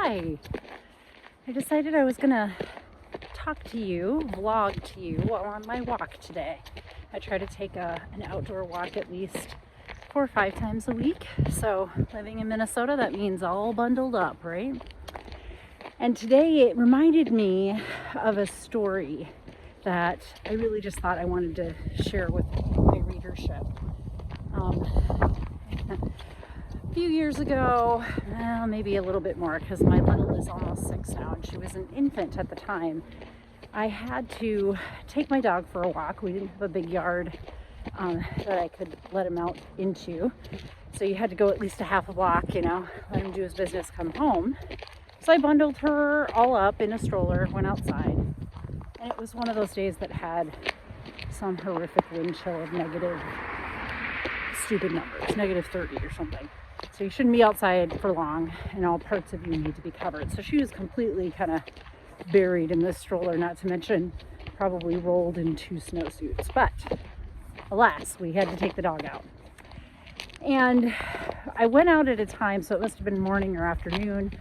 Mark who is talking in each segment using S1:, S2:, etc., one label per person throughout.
S1: Hi! I decided I was gonna talk to you, vlog to you while on my walk today. I try to take an outdoor walk at least 4 or 5 times a week. So living in Minnesota, that means all bundled up, right? And today it reminded me of a story that I really just thought I wanted to share with my readership. A few years ago, well, maybe a little bit more, because my little is almost 6 now and she was an infant at the time. I had to take my dog for a walk. We didn't have a big yard that I could let him out into. So you had to go at least a half a block, let him do his business, come home. So I bundled her all up in a stroller, went outside. And it was one of those days that had some horrific wind chill of negative, stupid numbers, -30 or something. So you shouldn't be outside for long, and all parts of you need to be covered. So she was completely kind of buried in this stroller, not to mention probably rolled in 2 snowsuits. But alas, we had to take the dog out. And I went out at a time, so it must have been morning or afternoon.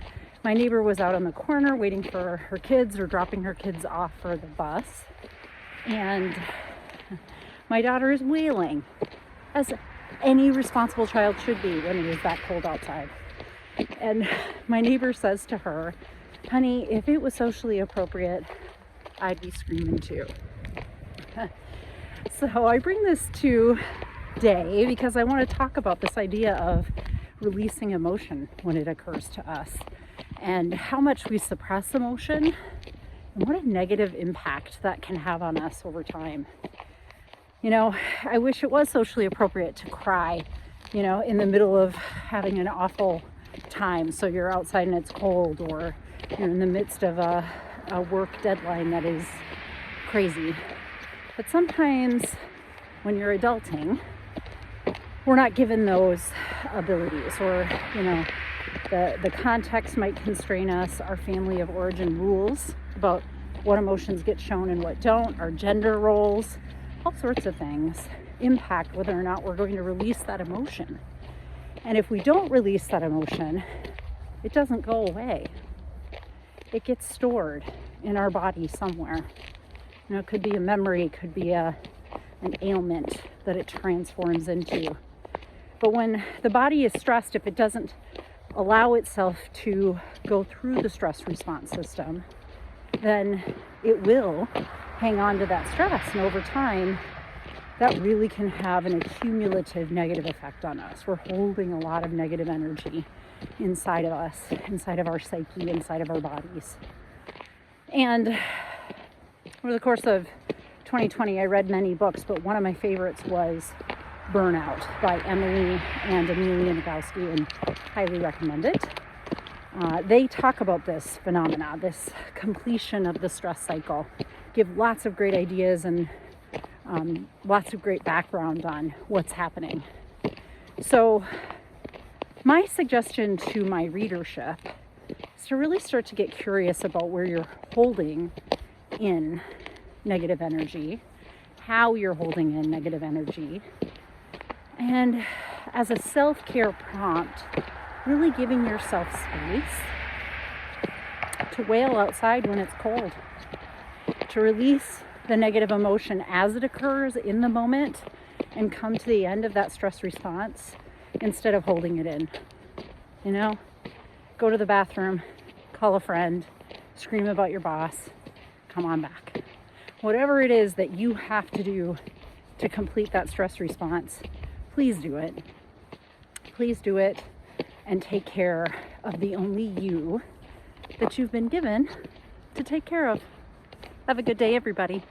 S1: My neighbor was out on the corner waiting for her kids or dropping her kids off for the bus. And my daughter is wailing, as any responsible child should be when it is that cold outside. And my neighbor says to her, "Honey, if it was socially appropriate, I'd be screaming too." So I bring this today because I want to talk about this idea of releasing emotion when it occurs to us, and how much we suppress emotion and what a negative impact that can have on us over time. I wish it was socially appropriate to cry, in the middle of having an awful time. So you're outside and it's cold, or you're in the midst of a work deadline that is crazy. But sometimes when you're adulting, we're not given those abilities, or, the context might constrain us. Our family of origin rules about what emotions get shown and what don't, our gender roles, all sorts of things impact whether or not we're going to release that emotion. And if we don't release that emotion, it doesn't go away. It gets stored in our body somewhere. It could be a memory, it could be an ailment that it transforms into. But when the body is stressed, if it doesn't allow itself to go through the stress response system, then it will hang on to that stress. And over time, that really can have an accumulative negative effect on us. We're holding a lot of negative energy inside of us, inside of our psyche, inside of our bodies. And over the course of 2020, I read many books, but one of my favorites was BURNOUT by EMILY and AMELIA NAGOSKI, and highly recommend it. They talk about this phenomena, this completion of the stress cycle, give lots of great ideas and lots of great background on what's happening. So my suggestion to my readership is to really start to get curious about where you're holding in negative energy, how you're holding in negative energy, and as a self-care prompt, really giving yourself space to wail outside when it's cold, to release the negative emotion as it occurs in the moment and come to the end of that stress response instead of holding it in. Go to the bathroom, call a friend, scream about your boss, come on back. Whatever it is that you have to do to complete that stress response, please do it. Please do it and take care of the only you that you've been given to take care of. Have a good day, everybody.